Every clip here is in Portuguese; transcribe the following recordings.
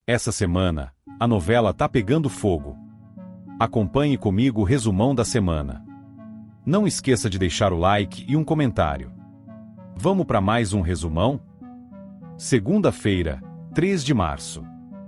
Essa semana, a novela tá pegando fogo. Acompanhe comigo o resumão da semana. Não esqueça de deixar o like e um comentário. Vamos para mais um resumão? Segunda-feira, 3 de março.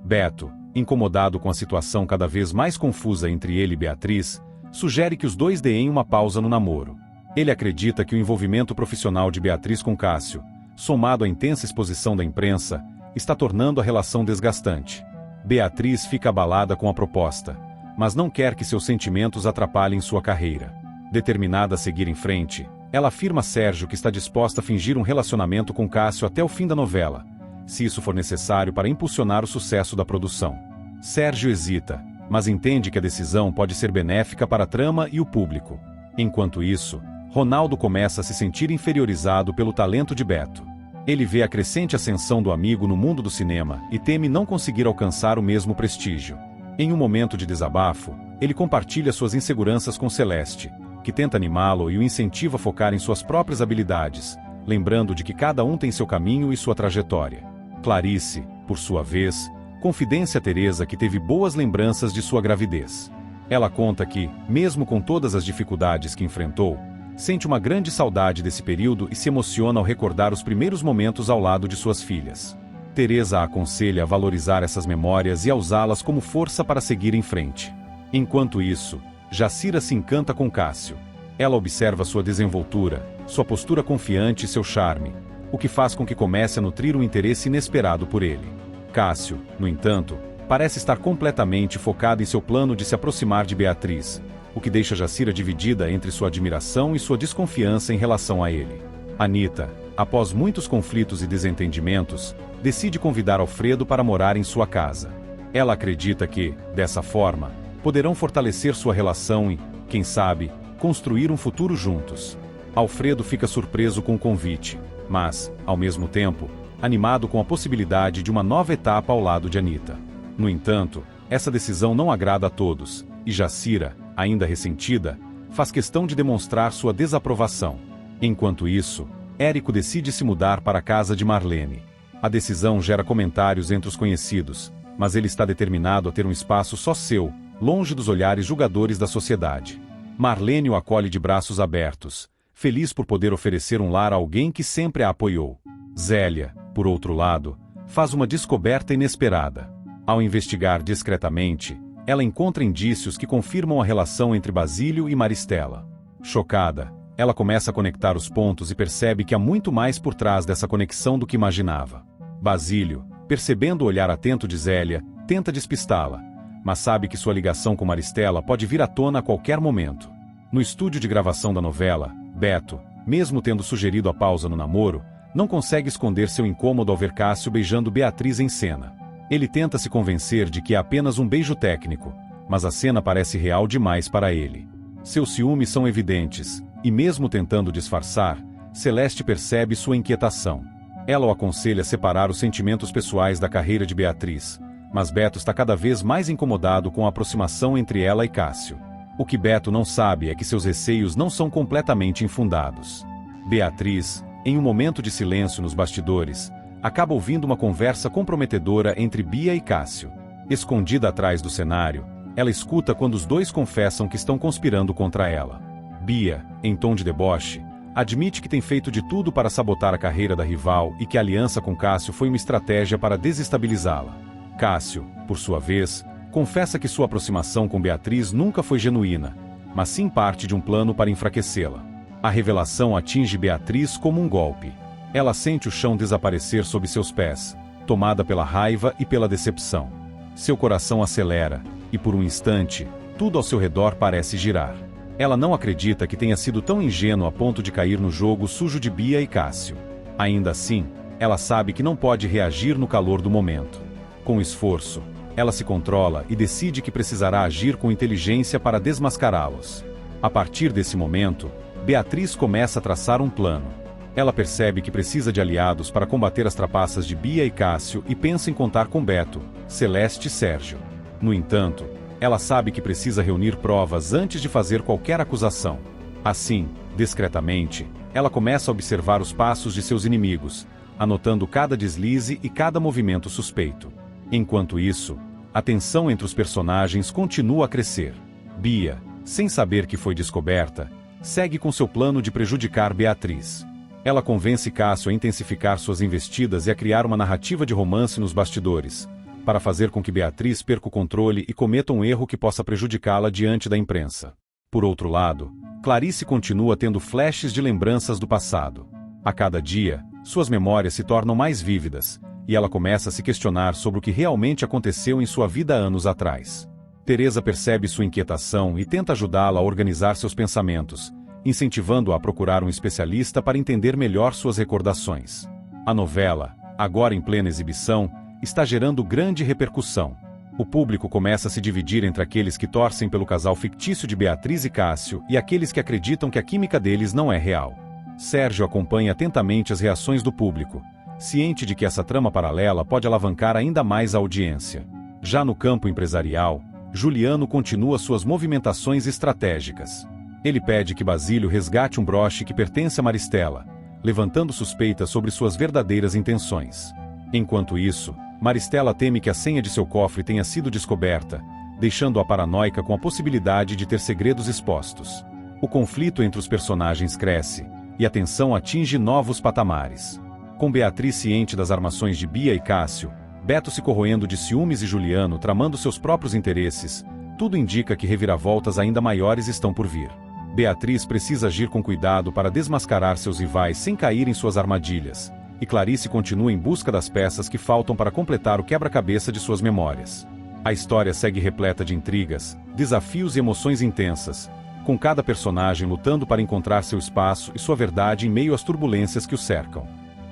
Beto, incomodado com a situação cada vez mais confusa entre ele e Beatriz, sugere que os dois deem uma pausa no namoro. Ele acredita que o envolvimento profissional de Beatriz com Cássio, somado à intensa exposição da imprensa, está tornando a relação desgastante. Beatriz fica abalada com a proposta, mas não quer que seus sentimentos atrapalhem sua carreira. Determinada a seguir em frente, ela afirma a Sérgio que está disposta a fingir um relacionamento com Cássio até o fim da novela, se isso for necessário para impulsionar o sucesso da produção. Sérgio hesita, mas entende que a decisão pode ser benéfica para a trama e o público. Enquanto isso, Ronaldo começa a se sentir inferiorizado pelo talento de Beto. Ele vê a crescente ascensão do amigo no mundo do cinema e teme não conseguir alcançar o mesmo prestígio. Em um momento de desabafo, ele compartilha suas inseguranças com Celeste, que tenta animá-lo e o incentiva a focar em suas próprias habilidades, lembrando de que cada um tem seu caminho e sua trajetória. Clarice, por sua vez, confidencia a Teresa que teve boas lembranças de sua gravidez. Ela conta que, mesmo com todas as dificuldades que enfrentou, sente uma grande saudade desse período e se emociona ao recordar os primeiros momentos ao lado de suas filhas. Teresa a aconselha a valorizar essas memórias e a usá-las como força para seguir em frente. Enquanto isso, Jacira se encanta com Cássio. Ela observa sua desenvoltura, sua postura confiante e seu charme, o que faz com que comece a nutrir um interesse inesperado por ele. Cássio, no entanto, parece estar completamente focado em seu plano de se aproximar de Beatriz, o que deixa Jacira dividida entre sua admiração e sua desconfiança em relação a ele. Anita, após muitos conflitos e desentendimentos, decide convidar Alfredo para morar em sua casa. Ela acredita que, dessa forma, poderão fortalecer sua relação e, quem sabe, construir um futuro juntos. Alfredo fica surpreso com o convite, mas, ao mesmo tempo, animado com a possibilidade de uma nova etapa ao lado de Anita. No entanto, essa decisão não agrada a todos, e Jacira, ainda ressentida, faz questão de demonstrar sua desaprovação. Enquanto isso, Érico decide se mudar para a casa de Marlene. A decisão gera comentários entre os conhecidos, mas ele está determinado a ter um espaço só seu, longe dos olhares julgadores da sociedade. Marlene o acolhe de braços abertos, feliz por poder oferecer um lar a alguém que sempre a apoiou. Zélia, por outro lado, faz uma descoberta inesperada. Ao investigar discretamente, ela encontra indícios que confirmam a relação entre Basílio e Maristela. Chocada, ela começa a conectar os pontos e percebe que há muito mais por trás dessa conexão do que imaginava. Basílio, percebendo o olhar atento de Zélia, tenta despistá-la, mas sabe que sua ligação com Maristela pode vir à tona a qualquer momento. No estúdio de gravação da novela, Beto, mesmo tendo sugerido a pausa no namoro, não consegue esconder seu incômodo ao ver Cássio beijando Beatriz em cena. Ele tenta se convencer de que é apenas um beijo técnico, mas a cena parece real demais para ele. Seus ciúmes são evidentes, e mesmo tentando disfarçar, Celeste percebe sua inquietação. Ela o aconselha a separar os sentimentos pessoais da carreira de Beatriz, mas Beto está cada vez mais incomodado com a aproximação entre ela e Cássio. O que Beto não sabe é que seus receios não são completamente infundados. Beatriz, em um momento de silêncio nos bastidores, acaba ouvindo uma conversa comprometedora entre Bia e Cássio. Escondida atrás do cenário, ela escuta quando os dois confessam que estão conspirando contra ela. Bia, em tom de deboche, admite que tem feito de tudo para sabotar a carreira da rival e que a aliança com Cássio foi uma estratégia para desestabilizá-la. Cássio, por sua vez, confessa que sua aproximação com Beatriz nunca foi genuína, mas sim parte de um plano para enfraquecê-la. A revelação atinge Beatriz como um golpe. Ela sente o chão desaparecer sob seus pés, tomada pela raiva e pela decepção. Seu coração acelera, e por um instante, tudo ao seu redor parece girar. Ela não acredita que tenha sido tão ingênua a ponto de cair no jogo sujo de Bia e Cássio. Ainda assim, ela sabe que não pode reagir no calor do momento. Com esforço, ela se controla e decide que precisará agir com inteligência para desmascará-los. A partir desse momento, Beatriz começa a traçar um plano. Ela percebe que precisa de aliados para combater as trapaças de Bia e Cássio e pensa em contar com Beto, Celeste e Sérgio. No entanto, ela sabe que precisa reunir provas antes de fazer qualquer acusação. Assim, discretamente, ela começa a observar os passos de seus inimigos, anotando cada deslize e cada movimento suspeito. Enquanto isso, a tensão entre os personagens continua a crescer. Bia, sem saber que foi descoberta, segue com seu plano de prejudicar Beatriz. Ela convence Cássio a intensificar suas investidas e a criar uma narrativa de romance nos bastidores, para fazer com que Beatriz perca o controle e cometa um erro que possa prejudicá-la diante da imprensa. Por outro lado, Clarice continua tendo flashes de lembranças do passado. A cada dia, suas memórias se tornam mais vívidas, e ela começa a se questionar sobre o que realmente aconteceu em sua vida anos atrás. Teresa percebe sua inquietação e tenta ajudá-la a organizar seus pensamentos, incentivando-a a procurar um especialista para entender melhor suas recordações. A novela, agora em plena exibição, está gerando grande repercussão. O público começa a se dividir entre aqueles que torcem pelo casal fictício de Beatriz e Cássio e aqueles que acreditam que a química deles não é real. Sérgio acompanha atentamente as reações do público, ciente de que essa trama paralela pode alavancar ainda mais a audiência. Já no campo empresarial, Juliano continua suas movimentações estratégicas. Ele pede que Basílio resgate um broche que pertence a Maristela, levantando suspeitas sobre suas verdadeiras intenções. Enquanto isso, Maristela teme que a senha de seu cofre tenha sido descoberta, deixando-a paranoica com a possibilidade de ter segredos expostos. O conflito entre os personagens cresce, e a tensão atinge novos patamares. Com Beatriz ciente das armações de Bia e Cássio, Beto se corroendo de ciúmes e Juliano tramando seus próprios interesses, tudo indica que reviravoltas ainda maiores estão por vir. Beatriz precisa agir com cuidado para desmascarar seus rivais sem cair em suas armadilhas, e Clarice continua em busca das peças que faltam para completar o quebra-cabeça de suas memórias. A história segue repleta de intrigas, desafios e emoções intensas, com cada personagem lutando para encontrar seu espaço e sua verdade em meio às turbulências que o cercam.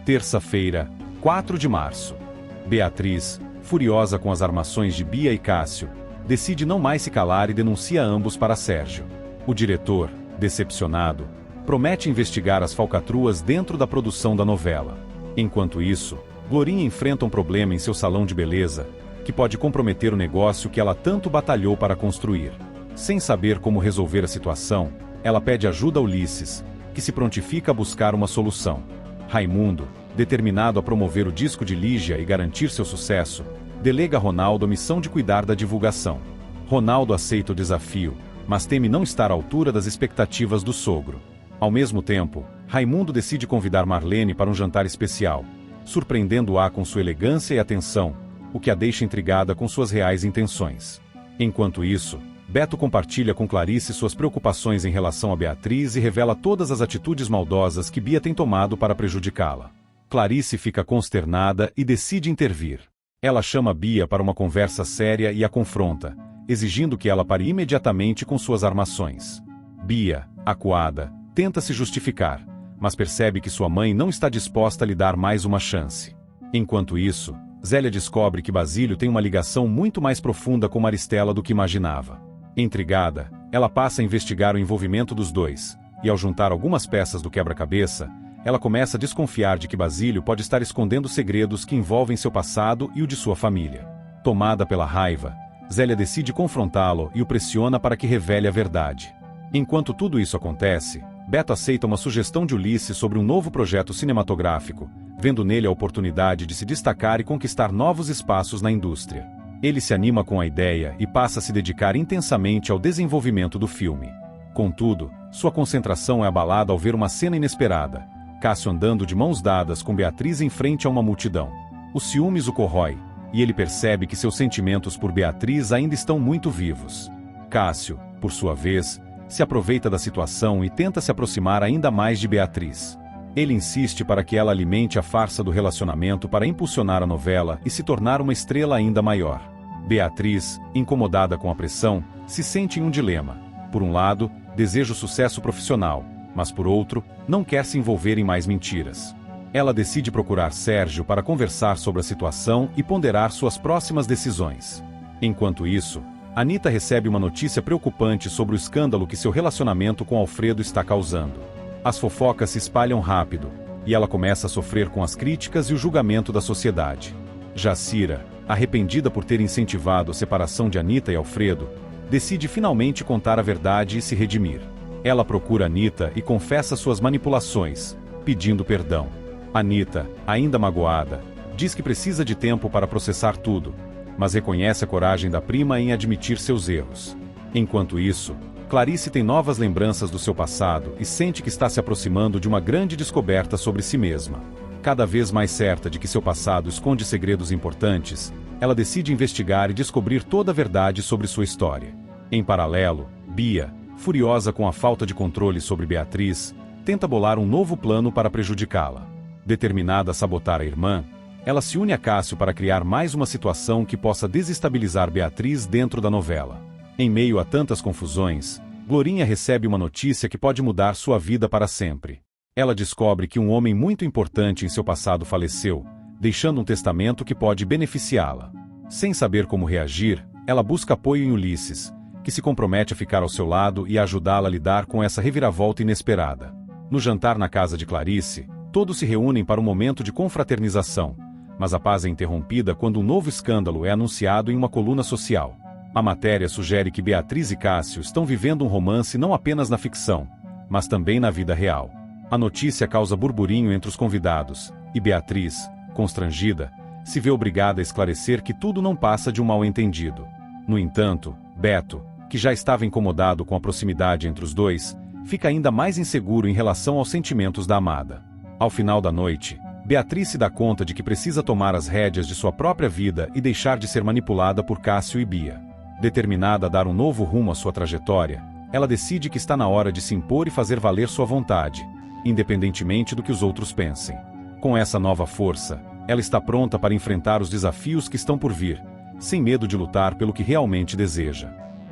Terça-feira, 4 de março. Beatriz, furiosa com as armações de Bia e Cássio, decide não mais se calar e denuncia ambos para Sérgio. O diretor, decepcionado, promete investigar as falcatruas dentro da produção da novela. Enquanto isso, Glorinha enfrenta um problema em seu salão de beleza, que pode comprometer o negócio que ela tanto batalhou para construir. Sem saber como resolver a situação, ela pede ajuda a Ulisses, que se prontifica a buscar uma solução. Raimundo, determinado a promover o disco de Lígia e garantir seu sucesso, delega a Ronaldo a missão de cuidar da divulgação. Ronaldo aceita o desafio, mas teme não estar à altura das expectativas do sogro. Ao mesmo tempo, Raimundo decide convidar Marlene para um jantar especial, surpreendendo-a com sua elegância e atenção, o que a deixa intrigada com suas reais intenções. Enquanto isso, Beto compartilha com Clarice suas preocupações em relação a Beatriz e revela todas as atitudes maldosas que Bia tem tomado para prejudicá-la. Clarice fica consternada e decide intervir. Ela chama Bia para uma conversa séria e a confronta, exigindo que ela pare imediatamente com suas armações. Bia, acuada, tenta se justificar, mas percebe que sua mãe não está disposta a lhe dar mais uma chance. Enquanto isso, Zélia descobre que Basílio tem uma ligação muito mais profunda com Maristela do que imaginava. Intrigada, ela passa a investigar o envolvimento dos dois, e ao juntar algumas peças do quebra-cabeça, ela começa a desconfiar de que Basílio pode estar escondendo segredos que envolvem seu passado e o de sua família. Tomada pela raiva, Zélia decide confrontá-lo e o pressiona para que revele a verdade. Enquanto tudo isso acontece, Beto aceita uma sugestão de Ulisses sobre um novo projeto cinematográfico, vendo nele a oportunidade de se destacar e conquistar novos espaços na indústria. Ele se anima com a ideia e passa a se dedicar intensamente ao desenvolvimento do filme. Contudo, sua concentração é abalada ao ver uma cena inesperada: Cássio andando de mãos dadas com Beatriz em frente a uma multidão. Os ciúmes o corrói, e ele percebe que seus sentimentos por Beatriz ainda estão muito vivos. Cássio, por sua vez, se aproveita da situação e tenta se aproximar ainda mais de Beatriz. Ele insiste para que ela alimente a farsa do relacionamento para impulsionar a novela e se tornar uma estrela ainda maior. Beatriz, incomodada com a pressão, se sente em um dilema. Por um lado, deseja o sucesso profissional, mas por outro, não quer se envolver em mais mentiras. Ela decide procurar Sérgio para conversar sobre a situação e ponderar suas próximas decisões. Enquanto isso, Anita recebe uma notícia preocupante sobre o escândalo que seu relacionamento com Alfredo está causando. As fofocas se espalham rápido, e ela começa a sofrer com as críticas e o julgamento da sociedade. Jacira, arrependida por ter incentivado a separação de Anita e Alfredo, decide finalmente contar a verdade e se redimir. Ela procura Anita e confessa suas manipulações, pedindo perdão. Anita, ainda magoada, diz que precisa de tempo para processar tudo, mas reconhece a coragem da prima em admitir seus erros. Enquanto isso, Clarice tem novas lembranças do seu passado e sente que está se aproximando de uma grande descoberta sobre si mesma. Cada vez mais certa de que seu passado esconde segredos importantes, ela decide investigar e descobrir toda a verdade sobre sua história. Em paralelo, Bia, furiosa com a falta de controle sobre Beatriz, tenta bolar um novo plano para prejudicá-la. Determinada a sabotar a irmã, ela se une a Cássio para criar mais uma situação que possa desestabilizar Beatriz dentro da novela. Em meio a tantas confusões, Glorinha recebe uma notícia que pode mudar sua vida para sempre. Ela descobre que um homem muito importante em seu passado faleceu, deixando um testamento que pode beneficiá-la. Sem saber como reagir, ela busca apoio em Ulisses, que se compromete a ficar ao seu lado e a ajudá-la a lidar com essa reviravolta inesperada. No jantar na casa de Clarice, todos se reúnem para um momento de confraternização, mas a paz é interrompida quando um novo escândalo é anunciado em uma coluna social. A matéria sugere que Beatriz e Cássio estão vivendo um romance não apenas na ficção, mas também na vida real. A notícia causa burburinho entre os convidados, e Beatriz, constrangida, se vê obrigada a esclarecer que tudo não passa de um mal-entendido. No entanto, Beto, que já estava incomodado com a proximidade entre os dois, fica ainda mais inseguro em relação aos sentimentos da amada. Ao final da noite, Beatriz se dá conta de que precisa tomar as rédeas de sua própria vida e deixar de ser manipulada por Cássio e Bia. Determinada a dar um novo rumo à sua trajetória, ela decide que está na hora de se impor e fazer valer sua vontade, independentemente do que os outros pensem. Com essa nova força, ela está pronta para enfrentar os desafios que estão por vir, sem medo de lutar pelo que realmente deseja.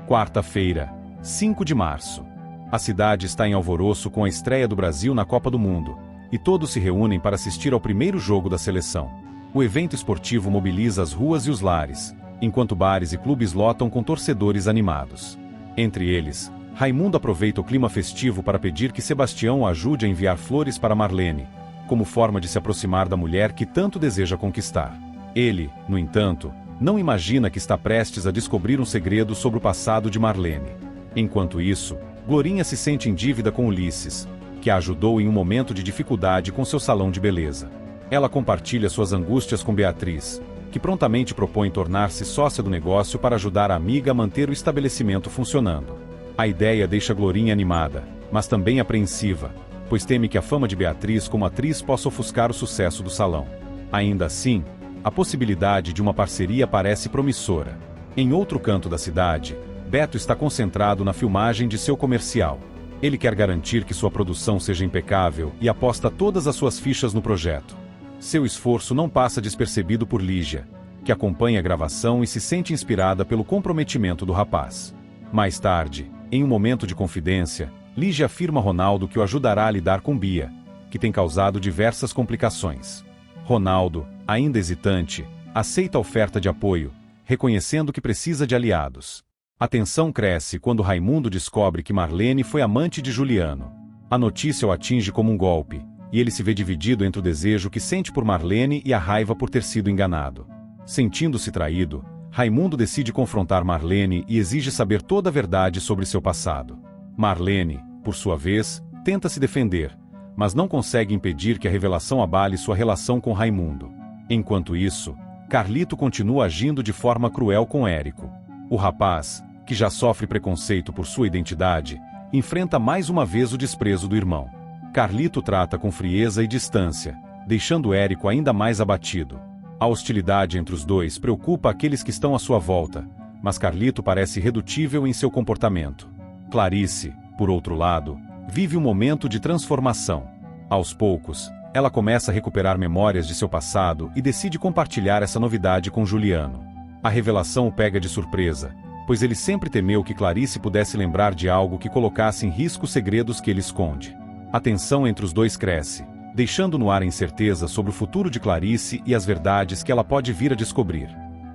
Quarta-feira, 5 de março. A cidade está em alvoroço com a estreia do Brasil na Copa do Mundo, e todos se reúnem para assistir ao primeiro jogo da seleção. O evento esportivo mobiliza as ruas e os lares, enquanto bares e clubes lotam com torcedores animados. Entre eles, Raimundo aproveita o clima festivo para pedir que Sebastião o ajude a enviar flores para Marlene, como forma de se aproximar da mulher que tanto deseja conquistar. Ele, no entanto, não imagina que está prestes a descobrir um segredo sobre o passado de Marlene. Enquanto isso, Glorinha se sente em dívida com Ulisses, que a ajudou em um momento de dificuldade com seu salão de beleza. Ela compartilha suas angústias com Beatriz, que prontamente propõe tornar-se sócia do negócio para ajudar a amiga a manter o estabelecimento funcionando. A ideia deixa Glorinha animada, mas também apreensiva, pois teme que a fama de Beatriz como atriz possa ofuscar o sucesso do salão. Ainda assim, a possibilidade de uma parceria parece promissora. Em outro canto da cidade, Beto está concentrado na filmagem de seu comercial. Ele quer garantir que sua produção seja impecável e aposta todas as suas fichas no projeto. Seu esforço não passa despercebido por Lígia, que acompanha a gravação e se sente inspirada pelo comprometimento do rapaz. Mais tarde, em um momento de confidência, Lígia afirma a Ronaldo que o ajudará a lidar com Bia, que tem causado diversas complicações. Ronaldo, ainda hesitante, aceita a oferta de apoio, reconhecendo que precisa de aliados. A tensão cresce quando Raimundo descobre que Marlene foi amante de Juliano. A notícia o atinge como um golpe, e ele se vê dividido entre o desejo que sente por Marlene e a raiva por ter sido enganado. Sentindo-se traído, Raimundo decide confrontar Marlene e exige saber toda a verdade sobre seu passado. Marlene, por sua vez, tenta se defender, mas não consegue impedir que a revelação abale sua relação com Raimundo. Enquanto isso, Carlito continua agindo de forma cruel com Érico. O rapaz, que já sofre preconceito por sua identidade, enfrenta mais uma vez o desprezo do irmão. Carlito trata com frieza e distância, deixando Érico ainda mais abatido. A hostilidade entre os dois preocupa aqueles que estão à sua volta, mas Carlito parece irredutível em seu comportamento. Clarice, por outro lado, vive um momento de transformação. Aos poucos, ela começa a recuperar memórias de seu passado e decide compartilhar essa novidade com Juliano. A revelação o pega de surpresa, pois ele sempre temeu que Clarice pudesse lembrar de algo que colocasse em risco os segredos que ele esconde. A tensão entre os dois cresce, deixando no ar a incerteza sobre o futuro de Clarice e as verdades que ela pode vir a descobrir.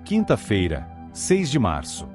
Quinta-feira, 6 de março.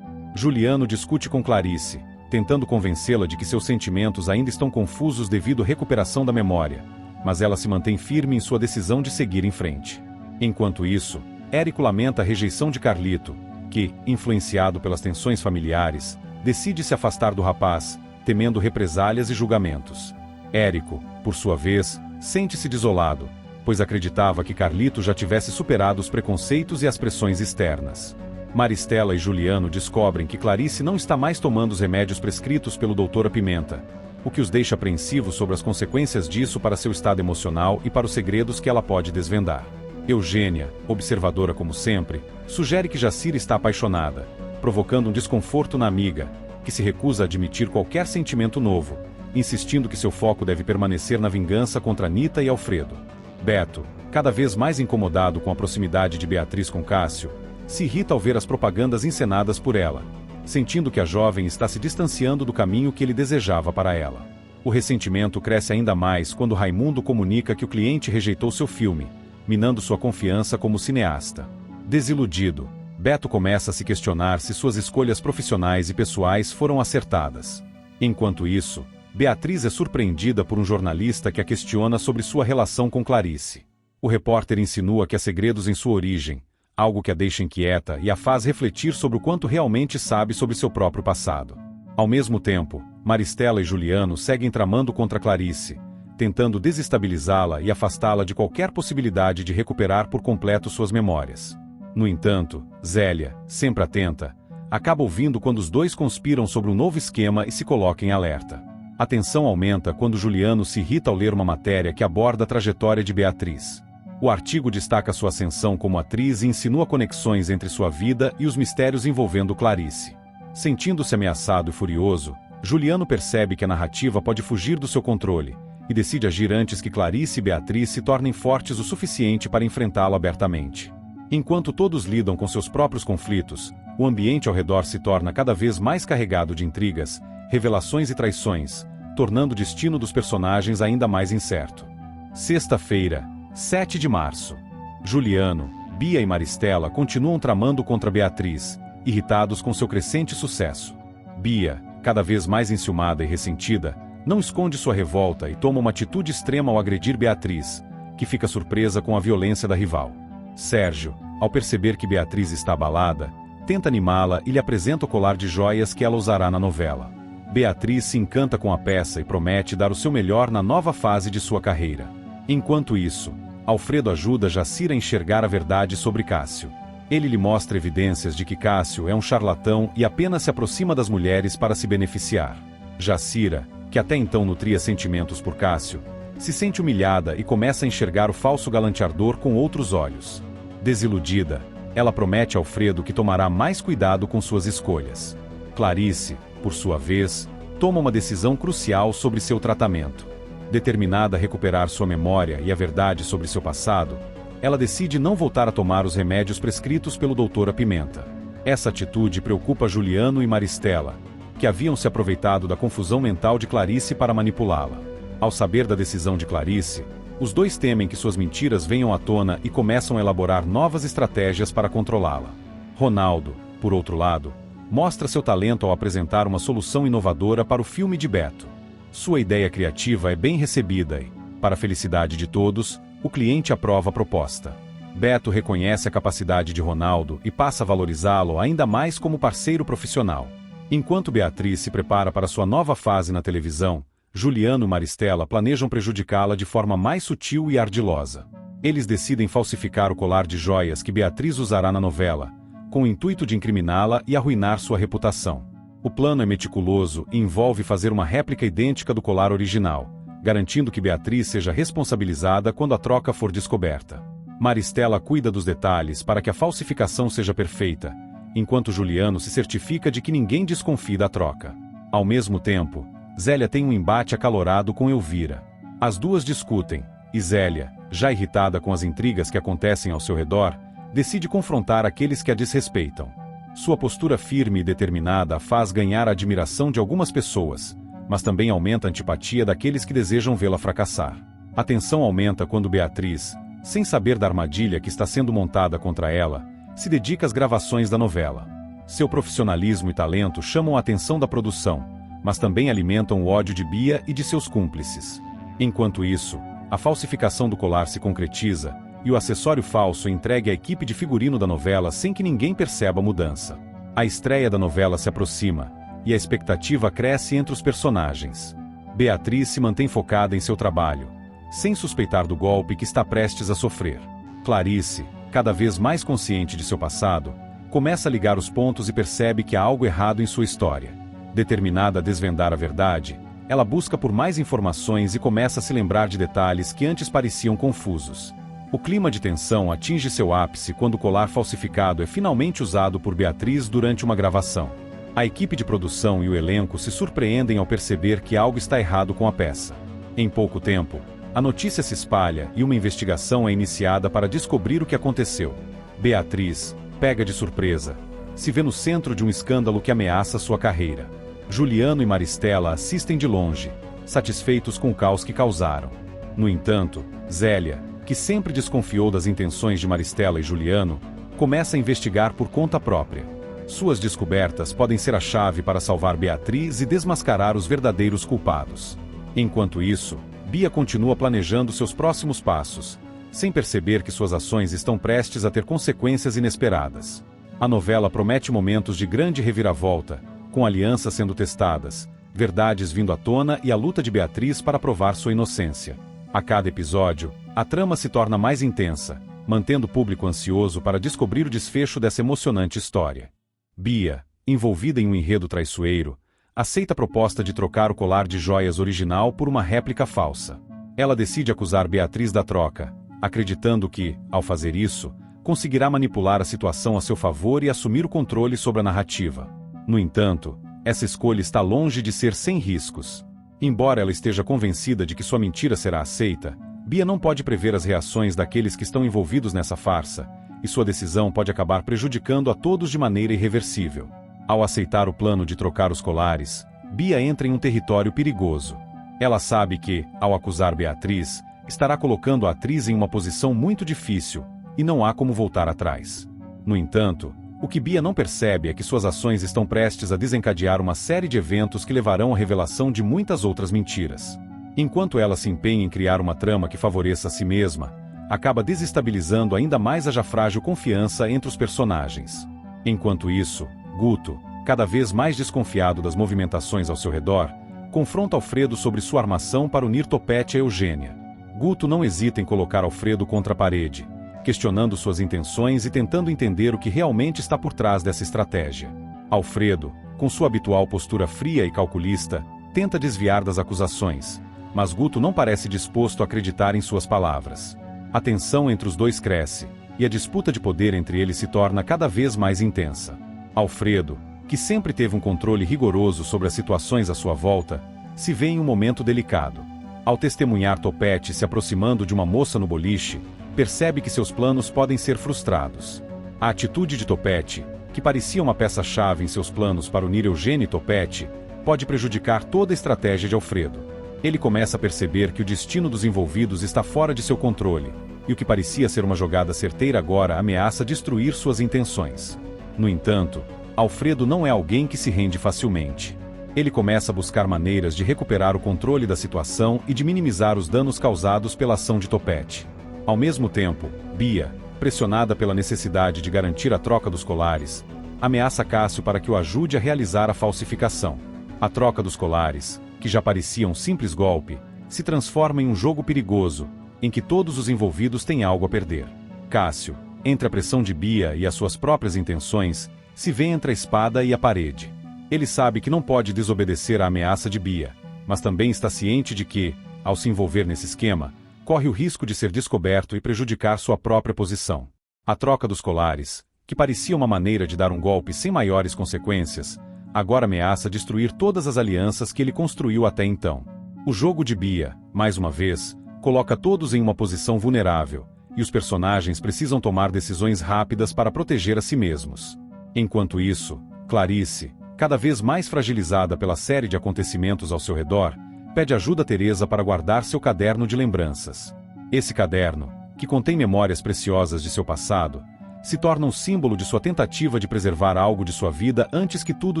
Juliano discute com Clarice, tentando convencê-la de que seus sentimentos ainda estão confusos devido à recuperação da memória, mas ela se mantém firme em sua decisão de seguir em frente. Enquanto isso, Érico lamenta a rejeição de Carlito, que, influenciado pelas tensões familiares, decide se afastar do rapaz, temendo represálias e julgamentos. Érico, por sua vez, sente-se desolado, pois acreditava que Carlito já tivesse superado os preconceitos e as pressões externas. Maristela e Juliano descobrem que Clarice não está mais tomando os remédios prescritos pelo Dr. Pimenta, o que os deixa apreensivos sobre as consequências disso para seu estado emocional e para os segredos que ela pode desvendar. Eugênia, observadora como sempre, sugere que Jacira está apaixonada, provocando um desconforto na amiga, que se recusa a admitir qualquer sentimento novo, insistindo que seu foco deve permanecer na vingança contra Anita e Alfredo. Beto, cada vez mais incomodado com a proximidade de Beatriz com Cássio, se irrita ao ver as propagandas encenadas por ela, sentindo que a jovem está se distanciando do caminho que ele desejava para ela. O ressentimento cresce ainda mais quando Raimundo comunica que o cliente rejeitou seu filme, minando sua confiança como cineasta. Desiludido, Beto começa a se questionar se suas escolhas profissionais e pessoais foram acertadas. Enquanto isso, Beatriz é surpreendida por um jornalista que a questiona sobre sua relação com Clarice. O repórter insinua que há segredos em sua origem, algo que a deixa inquieta e a faz refletir sobre o quanto realmente sabe sobre seu próprio passado. Ao mesmo tempo, Maristela e Juliano seguem tramando contra Clarice, tentando desestabilizá-la e afastá-la de qualquer possibilidade de recuperar por completo suas memórias. No entanto, Zélia, sempre atenta, acaba ouvindo quando os dois conspiram sobre um novo esquema e se coloca em alerta. A tensão aumenta quando Juliano se irrita ao ler uma matéria que aborda a trajetória de Beatriz. O artigo destaca sua ascensão como atriz e insinua conexões entre sua vida e os mistérios envolvendo Clarice. Sentindo-se ameaçado e furioso, Juliano percebe que a narrativa pode fugir do seu controle e decide agir antes que Clarice e Beatriz se tornem fortes o suficiente para enfrentá-lo abertamente. Enquanto todos lidam com seus próprios conflitos, o ambiente ao redor se torna cada vez mais carregado de intrigas, revelações e traições, tornando o destino dos personagens ainda mais incerto. Sexta-feira, 7 de março. Juliano, Bia e Maristela continuam tramando contra Beatriz, irritados com seu crescente sucesso. Bia, cada vez mais enciumada e ressentida, não esconde sua revolta e toma uma atitude extrema ao agredir Beatriz, que fica surpresa com a violência da rival. Sérgio, ao perceber que Beatriz está abalada, tenta animá-la e lhe apresenta o colar de joias que ela usará na novela. Beatriz se encanta com a peça e promete dar o seu melhor na nova fase de sua carreira. Enquanto isso, Alfredo ajuda Jacira a enxergar a verdade sobre Cássio. Ele lhe mostra evidências de que Cássio é um charlatão e apenas se aproxima das mulheres para se beneficiar. Jacira, que até então nutria sentimentos por Cássio, se sente humilhada e começa a enxergar o falso galanteador com outros olhos. Desiludida, ela promete a Alfredo que tomará mais cuidado com suas escolhas. Clarice, por sua vez, toma uma decisão crucial sobre seu tratamento. Determinada a recuperar sua memória e a verdade sobre seu passado, ela decide não voltar a tomar os remédios prescritos pelo Dr. Pimenta. Essa atitude preocupa Juliano e Maristela, que haviam se aproveitado da confusão mental de Clarice para manipulá-la. Ao saber da decisão de Clarice, os dois temem que suas mentiras venham à tona e começam a elaborar novas estratégias para controlá-la. Ronaldo, por outro lado, mostra seu talento ao apresentar uma solução inovadora para o filme de Beto. Sua ideia criativa é bem recebida e, para a felicidade de todos, o cliente aprova a proposta. Beto reconhece a capacidade de Ronaldo e passa a valorizá-lo ainda mais como parceiro profissional. Enquanto Beatriz se prepara para sua nova fase na televisão, Juliano e Maristela planejam prejudicá-la de forma mais sutil e ardilosa. Eles decidem falsificar o colar de joias que Beatriz usará na novela, com o intuito de incriminá-la e arruinar sua reputação. O plano é meticuloso e envolve fazer uma réplica idêntica do colar original, garantindo que Beatriz seja responsabilizada quando a troca for descoberta. Maristela cuida dos detalhes para que a falsificação seja perfeita, enquanto Juliano se certifica de que ninguém desconfie da troca. Ao mesmo tempo, Zélia tem um embate acalorado com Elvira. As duas discutem, e Zélia, já irritada com as intrigas que acontecem ao seu redor, decide confrontar aqueles que a desrespeitam. Sua postura firme e determinada a faz ganhar a admiração de algumas pessoas, mas também aumenta a antipatia daqueles que desejam vê-la fracassar. A tensão aumenta quando Beatriz, sem saber da armadilha que está sendo montada contra ela, se dedica às gravações da novela. Seu profissionalismo e talento chamam a atenção da produção, mas também alimentam o ódio de Bia e de seus cúmplices. Enquanto isso, a falsificação do colar se concretiza, e o acessório falso é entregue à equipe de figurino da novela sem que ninguém perceba a mudança. A estreia da novela se aproxima, e a expectativa cresce entre os personagens. Beatriz se mantém focada em seu trabalho, sem suspeitar do golpe que está prestes a sofrer. Clarice, cada vez mais consciente de seu passado, começa a ligar os pontos e percebe que há algo errado em sua história. Determinada a desvendar a verdade, ela busca por mais informações e começa a se lembrar de detalhes que antes pareciam confusos. O clima de tensão atinge seu ápice quando o colar falsificado é finalmente usado por Beatriz durante uma gravação. A equipe de produção e o elenco se surpreendem ao perceber que algo está errado com a peça. Em pouco tempo, a notícia se espalha e uma investigação é iniciada para descobrir o que aconteceu. Beatriz, pega de surpresa, se vê no centro de um escândalo que ameaça sua carreira. Juliano e Maristela assistem de longe, satisfeitos com o caos que causaram. No entanto, Zélia, que sempre desconfiou das intenções de Maristela e Juliano, começa a investigar por conta própria. Suas descobertas podem ser a chave para salvar Beatriz e desmascarar os verdadeiros culpados. Enquanto isso, Bia continua planejando seus próximos passos, sem perceber que suas ações estão prestes a ter consequências inesperadas. A novela promete momentos de grande reviravolta, com alianças sendo testadas, verdades vindo à tona e a luta de Beatriz para provar sua inocência. A cada episódio, a trama se torna mais intensa, mantendo o público ansioso para descobrir o desfecho dessa emocionante história. Bia, envolvida em um enredo traiçoeiro, aceita a proposta de trocar o colar de joias original por uma réplica falsa. Ela decide acusar Beatriz da troca, acreditando que, ao fazer isso, conseguirá manipular a situação a seu favor e assumir o controle sobre a narrativa. No entanto, essa escolha está longe de ser sem riscos. Embora ela esteja convencida de que sua mentira será aceita, Bia não pode prever as reações daqueles que estão envolvidos nessa farsa, e sua decisão pode acabar prejudicando a todos de maneira irreversível. Ao aceitar o plano de trocar os colares, Bia entra em um território perigoso. Ela sabe que, ao acusar Beatriz, estará colocando a atriz em uma posição muito difícil, e não há como voltar atrás. No entanto, o que Bia não percebe é que suas ações estão prestes a desencadear uma série de eventos que levarão à revelação de muitas outras mentiras. Enquanto ela se empenha em criar uma trama que favoreça a si mesma, acaba desestabilizando ainda mais a já frágil confiança entre os personagens. Enquanto isso, Guto, cada vez mais desconfiado das movimentações ao seu redor, confronta Alfredo sobre sua armação para unir Topete a Eugênia. Guto não hesita em colocar Alfredo contra a parede, questionando suas intenções e tentando entender o que realmente está por trás dessa estratégia. Alfredo, com sua habitual postura fria e calculista, tenta desviar das acusações, mas Guto não parece disposto a acreditar em suas palavras. A tensão entre os dois cresce, e a disputa de poder entre eles se torna cada vez mais intensa. Alfredo, que sempre teve um controle rigoroso sobre as situações à sua volta, se vê em um momento delicado. Ao testemunhar Topete se aproximando de uma moça no boliche, percebe que seus planos podem ser frustrados. A atitude de Topete, que parecia uma peça-chave em seus planos para unir Eugênia e Topete, pode prejudicar toda a estratégia de Alfredo. Ele começa a perceber que o destino dos envolvidos está fora de seu controle, e o que parecia ser uma jogada certeira agora ameaça destruir suas intenções. No entanto, Alfredo não é alguém que se rende facilmente. Ele começa a buscar maneiras de recuperar o controle da situação e de minimizar os danos causados pela ação de Topete. Ao mesmo tempo, Bia, pressionada pela necessidade de garantir a troca dos colares, ameaça Cássio para que o ajude a realizar a falsificação. A troca dos colares, que já parecia um simples golpe, se transforma em um jogo perigoso, em que todos os envolvidos têm algo a perder. Cássio, entre a pressão de Bia e as suas próprias intenções, se vê entre a espada e a parede. Ele sabe que não pode desobedecer à ameaça de Bia, mas também está ciente de que, ao se envolver nesse esquema, corre o risco de ser descoberto e prejudicar sua própria posição. A troca dos colares, que parecia uma maneira de dar um golpe sem maiores consequências, agora ameaça destruir todas as alianças que ele construiu até então. O jogo de Bia, mais uma vez, coloca todos em uma posição vulnerável, e os personagens precisam tomar decisões rápidas para proteger a si mesmos. Enquanto isso, Clarice, cada vez mais fragilizada pela série de acontecimentos ao seu redor, pede ajuda a Teresa para guardar seu caderno de lembranças. Esse caderno, que contém memórias preciosas de seu passado, se torna um símbolo de sua tentativa de preservar algo de sua vida antes que tudo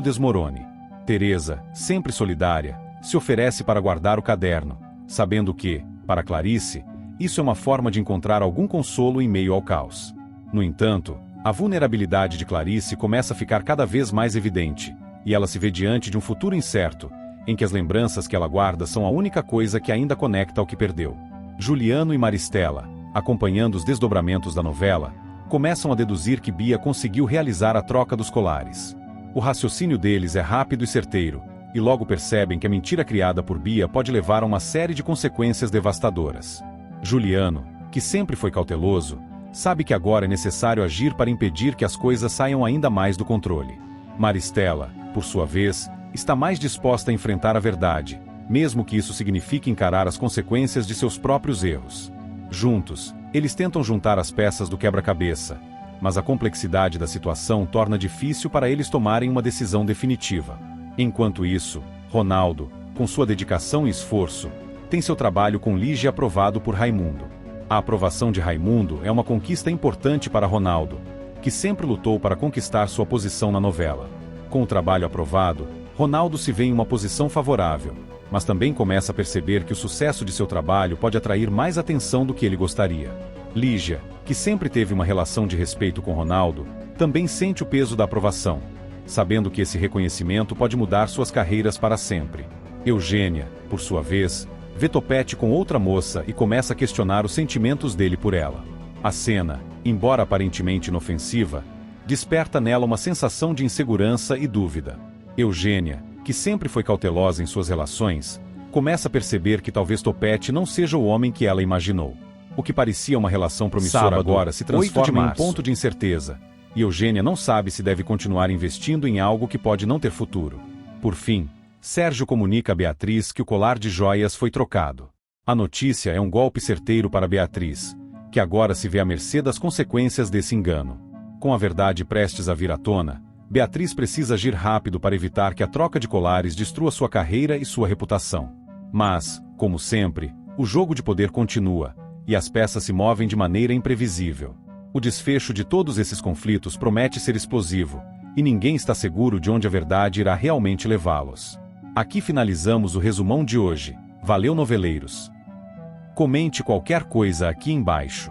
desmorone. Teresa, sempre solidária, se oferece para guardar o caderno, sabendo que, para Clarice, isso é uma forma de encontrar algum consolo em meio ao caos. No entanto, a vulnerabilidade de Clarice começa a ficar cada vez mais evidente, e ela se vê diante de um futuro incerto, em que as lembranças que ela guarda são a única coisa que ainda conecta ao que perdeu. Juliano e Maristela, acompanhando os desdobramentos da novela, começam a deduzir que Bia conseguiu realizar a troca dos colares. O raciocínio deles é rápido e certeiro, e logo percebem que a mentira criada por Bia pode levar a uma série de consequências devastadoras. Juliano, que sempre foi cauteloso, sabe que agora é necessário agir para impedir que as coisas saiam ainda mais do controle. Maristela, por sua vez, está mais disposta a enfrentar a verdade, mesmo que isso signifique encarar as consequências de seus próprios erros. Juntos, eles tentam juntar as peças do quebra-cabeça, mas a complexidade da situação torna difícil para eles tomarem uma decisão definitiva. Enquanto isso, Ronaldo, com sua dedicação e esforço, tem seu trabalho com Lígia aprovado por Raimundo. A aprovação de Raimundo é uma conquista importante para Ronaldo, que sempre lutou para conquistar sua posição na novela. Com o trabalho aprovado, Ronaldo se vê em uma posição favorável, mas também começa a perceber que o sucesso de seu trabalho pode atrair mais atenção do que ele gostaria. Lígia, que sempre teve uma relação de respeito com Ronaldo, também sente o peso da aprovação, sabendo que esse reconhecimento pode mudar suas carreiras para sempre. Eugênia, por sua vez, vê Topete com outra moça e começa a questionar os sentimentos dele por ela. A cena, embora aparentemente inofensiva, desperta nela uma sensação de insegurança e dúvida. Eugênia, que sempre foi cautelosa em suas relações, começa a perceber que talvez Topete não seja o homem que ela imaginou. O que parecia uma relação promissora agora se transforma em um ponto de incerteza, e Eugênia não sabe se deve continuar investindo em algo que pode não ter futuro. Por fim, Sérgio comunica a Beatriz que o colar de joias foi trocado. A notícia é um golpe certeiro para Beatriz, que agora se vê à mercê das consequências desse engano. Com a verdade prestes a vir à tona, Beatriz precisa agir rápido para evitar que a troca de colares destrua sua carreira e sua reputação. Mas, como sempre, o jogo de poder continua, e as peças se movem de maneira imprevisível. O desfecho de todos esses conflitos promete ser explosivo, e ninguém está seguro de onde a verdade irá realmente levá-los. Aqui finalizamos o resumão de hoje. Valeu, noveleiros! Comente qualquer coisa aqui embaixo.